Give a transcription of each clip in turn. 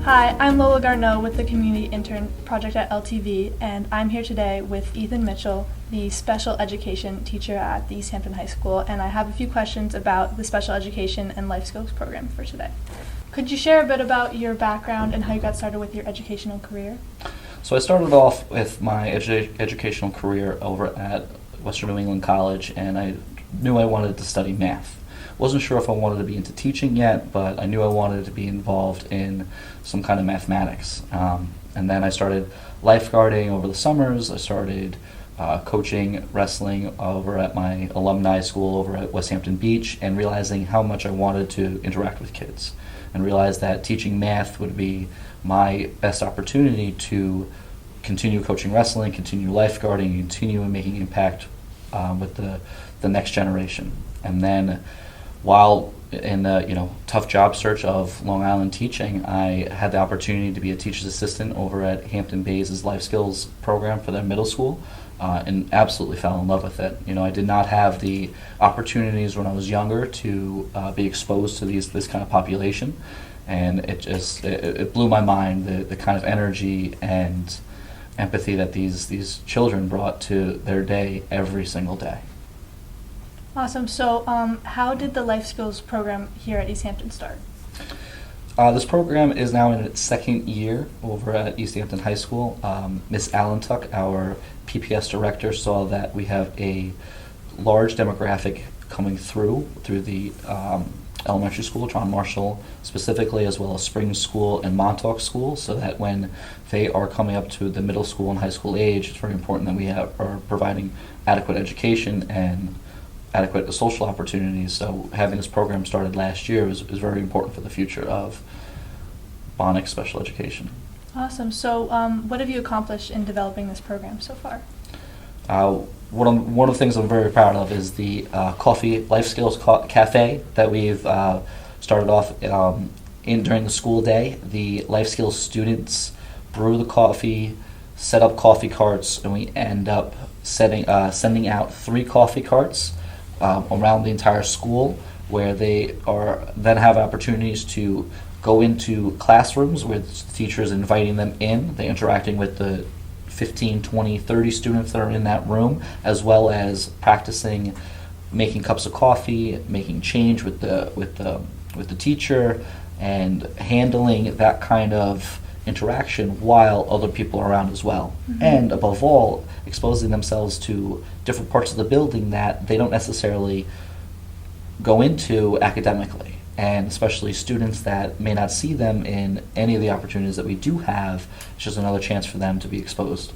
Hi, I'm Lola Garneau with the Community Intern Project at LTV, and I'm here today with Ethan Mitchell, the special education teacher at the East Hampton High School, and I have a few questions about the special education and life skills program for today. Could you share a bit about your background and how you got started with your educational career? So I started off with my educational career over at Western New England College, and I knew I wanted to study math. Wasn't sure if I wanted to be into teaching yet, but I knew I wanted to be involved in some kind of mathematics. And then I started lifeguarding over the summers. I started coaching wrestling over at my alumni school over at West Hampton Beach, and realizing how much I wanted to interact with kids, and realized that teaching math would be my best opportunity to continue coaching wrestling, continue lifeguarding, continue making impact with the next generation. And then while in the tough job search of Long Island teaching, I had the opportunity to be a teacher's assistant over at Hampton Bays' life skills program for their middle school, and absolutely fell in love with it. I did not have the opportunities when I was younger to be exposed to this kind of population, and it blew my mind, the kind of energy and empathy that these children brought to their day every single day. Awesome. So how did the life skills program here at East Hampton start? This program is now in its second year over at East Hampton High School. Ms. Allentuck, our PPS director, saw that we have a large demographic coming through the elementary school, John Marshall specifically, as well as Spring School and Montauk School, so that when they are coming up to the middle school and high school age, it's very important that we are providing adequate education and adequate social opportunities. So having this program started last year is very important for the future of Bonnick special education. Awesome. So what have you accomplished in developing this program so far? One of the things I'm very proud of is the Coffee Life Skills Cafe that we've started off during the school day. The life skills students brew the coffee, set up coffee carts, and we end up sending out 3 coffee carts around the entire school, where they then have opportunities to go into classrooms with teachers inviting them in. They're interacting with the 15, 20, 30 students that are in that room, as well as practicing making cups of coffee, making change with the teacher, and handling that kind of interaction while other people are around as well. Mm-hmm. And above all, exposing themselves to different parts of the building that they don't necessarily go into academically, and especially students that may not see them in any of the opportunities that we do have. It's just another chance for them to be exposed.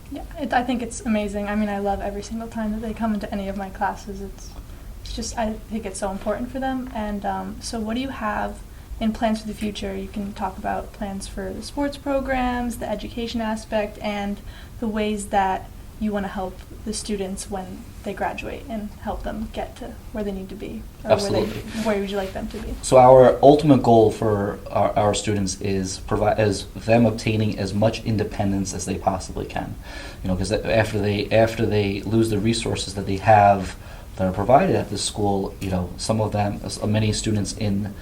Yeah, I think it's amazing. I mean, I love every single time that they come into any of my classes. It's just, I think it's so important for them. And so what do you have in plans for the future? You can talk about plans for the sports programs, the education aspect, and the ways that you want to help the students when they graduate and help them get to where they need to be, or Absolutely. Where would you like them to be? So our ultimate goal for our students is them obtaining as much independence as they possibly can. Because after they lose the resources that they have that are provided at this school, many students in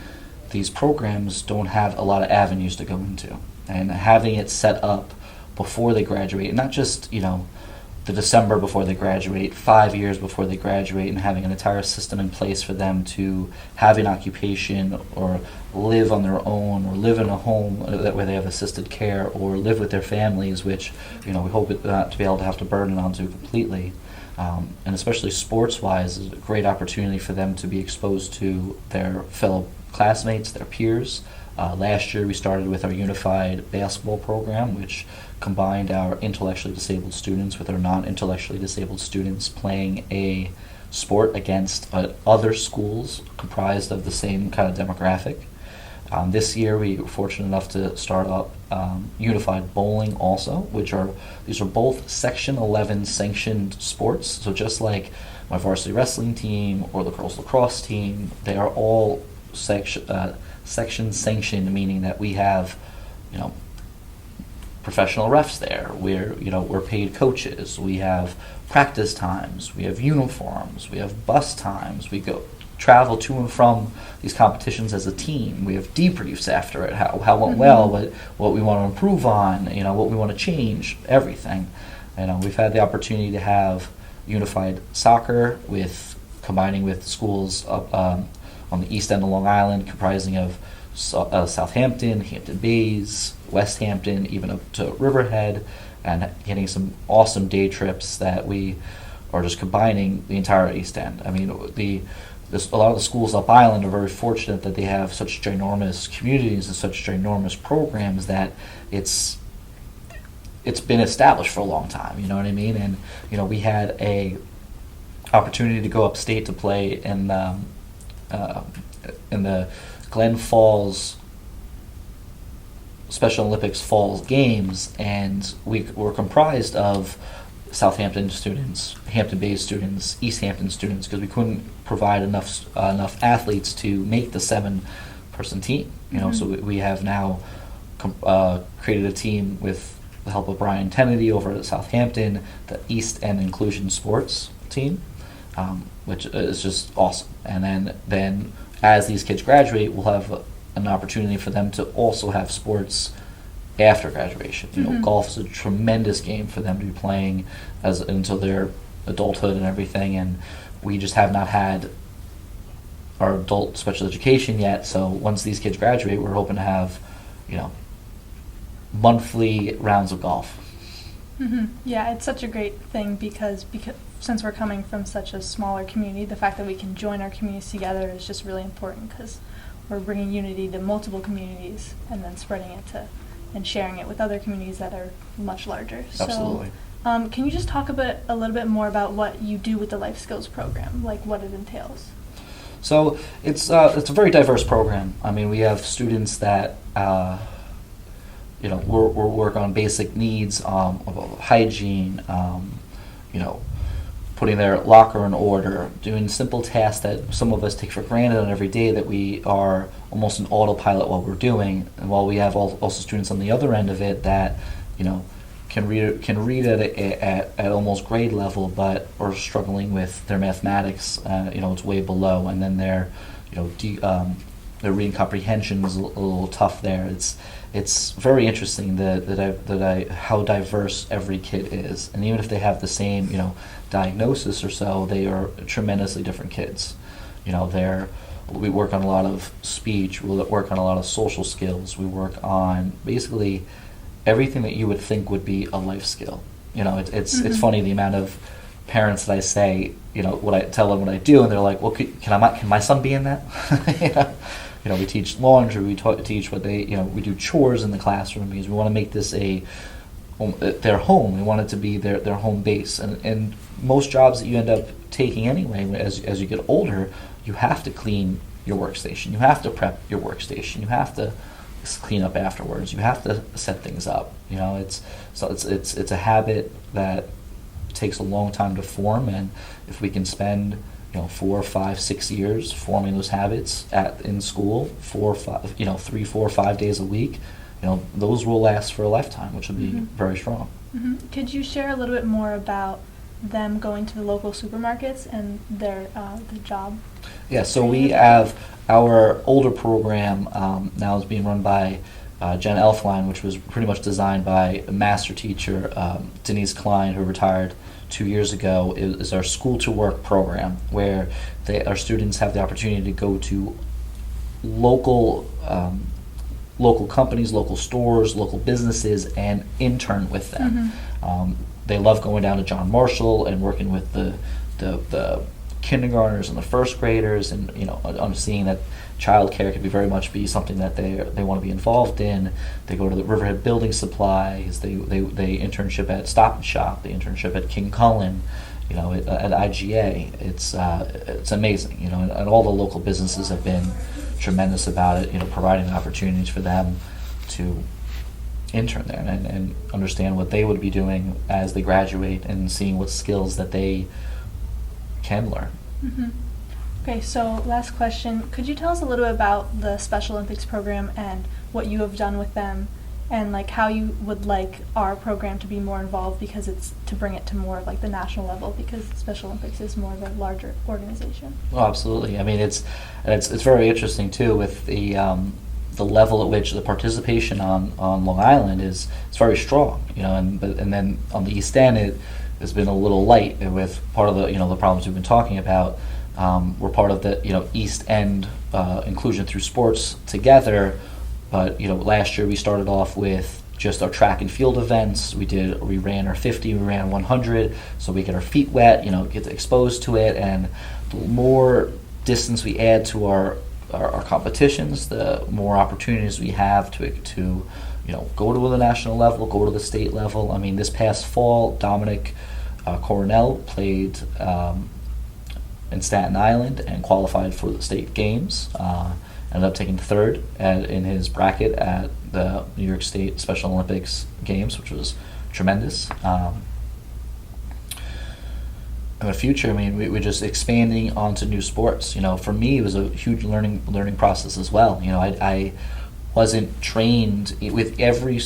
these programs don't have a lot of avenues to go into, and having it set up before they graduate, and not just the December before they graduate, 5 years before they graduate, and having an entire system in place for them to have an occupation or live on their own, or live in a home where they have assisted care, or live with their families, which we hope not to be able to have to burden onto completely. And especially sports-wise, is a great opportunity for them to be exposed to their fellow classmates, their peers. Last year we started with our unified basketball program, which combined our intellectually disabled students with our non-intellectually disabled students playing a sport against other schools comprised of the same kind of demographic. This year we were fortunate enough to start up unified bowling also, these are both Section 11 sanctioned sports. So just like my varsity wrestling team or the girls lacrosse team, they are all section sanctioned, meaning that we have professional refs there. We're paid coaches. We have practice times. We have uniforms. We have bus times. We go travel to and from these competitions as a team. We have debriefs after it, how it went well, what we want to improve on, what we want to change, everything. We've had the opportunity to have unified soccer combining with schools up on the east end of Long Island, comprising of Southampton, Hampton Bays, West Hampton, even up to Riverhead, and getting some awesome day trips that we are just combining the entire East End. I mean, a lot of the schools up island are very fortunate that they have such ginormous communities and such ginormous programs that it's been established for a long time. You know what I mean? And we had a opportunity to go upstate to play in the Glen Falls Special Olympics Falls Games, and we were comprised of Southampton students, Hampton Bays students, East Hampton students, because we couldn't provide enough athletes to make the 7-person team. So we have now created a team with the help of Brian Kennedy over at Southampton, the East End Inclusion Sports team, which is just awesome. And then as these kids graduate, we'll have an opportunity for them to also have sports after graduation. Golf is a tremendous game for them to be playing until their adulthood and everything, and we just have not had our adult special education yet. So once these kids graduate, we're hoping to have, monthly rounds of golf. Yeah, it's such a great thing because since we're coming from such a smaller community, the fact that we can join our communities together is just really important, because we're bringing unity to multiple communities and then spreading it and sharing it with other communities that are much larger. Absolutely. So, can you just talk a little bit more about what you do with the Life Skills program, like what it entails? So it's a very diverse program. I mean, we have students that we're work on basic needs, about hygiene, putting their locker in order, doing simple tasks that some of us take for granted on every day, that we are almost an autopilot while we're doing. And while we have also students on the other end of it that can read at almost grade level, but are struggling with their mathematics. It's way below, and then their reading comprehension is a little tough there. It's very interesting how diverse every kid is, and even if they have the same diagnosis or so, they are tremendously different kids. We work on a lot of speech, we work on a lot of social skills, we work on basically everything that you would think would be a life skill. It's funny the amount of parents that I say, what I tell them what I do, and they're like, well, can my son be in that? We teach laundry, we teach what we do chores in the classroom, because we want to make this their home. We want it to be their home base. And most jobs that you end up taking anyway, as you get older, you have to clean your workstation, you have to prep your workstation, you have to clean up afterwards, you have to set things up. It's a habit that takes a long time to form, and if we can spend 4, 5, 6 years forming those habits in school, 3, 4, 5 days a week, those will last for a lifetime, which will be very strong. Could you share a little bit more about them going to the local supermarkets and their job? Yeah, so we have our older program now is being run by Jen Elfline, which was pretty much designed by a master teacher, Denise Klein, who retired 2 years ago. Is our School to Work program, where our students have the opportunity to go to local companies, local stores, local businesses, and intern with them. They love going down to John Marshall and working with the kindergartners and the first graders, and seeing that childcare can be something that they want to be involved in. They go to the Riverhead Building Supplies. They internship at Stop and Shop. They internship at King Cullen. At IGA. It's amazing. And all the local businesses have been tremendous about it. Providing opportunities for them to intern there and understand what they would be doing as they graduate, and seeing what skills that they can learn. Okay, so last question. Could you tell us a little bit about the Special Olympics program and what you have done with them and like how you would like our program to be more involved, because it's to bring it to more of like the national level, because Special Olympics is more of a larger organization. Oh, absolutely. I mean, it's very interesting too with the level at which the participation on Long Island is very strong. And then on the East End it has been a little light with part of the the problems we've been talking about. We're part of the East End inclusion through sports together, but last year we started off with just our track and field events. We ran our 50, we ran 100, so we get our feet wet, get exposed to it, and the more distance we add to our competitions, the more opportunities we have to go to the national level, go to the state level. I mean, this past fall, Dominic Coronel played in Staten Island and qualified for the state games. Ended up taking third in his bracket at the New York State Special Olympics games, which was tremendous. In the future, I mean, we're just expanding onto new sports. For me, it was a huge learning process as well. I wasn't trained with every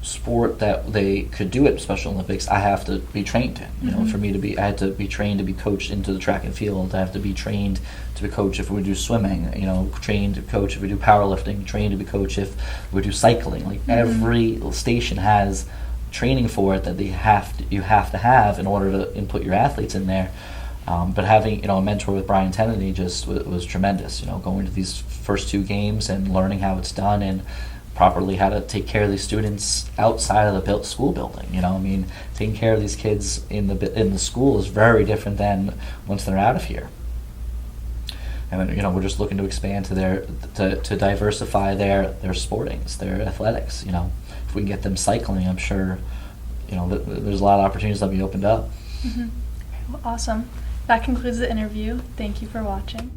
sport that they could do at Special Olympics. I have to be trained in. Mm-hmm. For me to be, I had to be trained to be coached into the track and field. I have to be trained to be coached if we do swimming. Trained to coach if we do powerlifting. Trained to be coached if we do cycling. Like every station has training for it that you have to have in order to input your athletes in there. But having a mentor with Brian Kennedy just was tremendous. Going to these first two games and learning how it's done and properly how to take care of these students outside of the school building. I mean, taking care of these kids in the school is very different than once they're out of here. And we're just looking to expand to diversify their sportings, their athletics. If we can get them cycling, I'm sure there's a lot of opportunities that will be opened up. Mm-hmm. Well, awesome. That concludes the interview. Thank you for watching.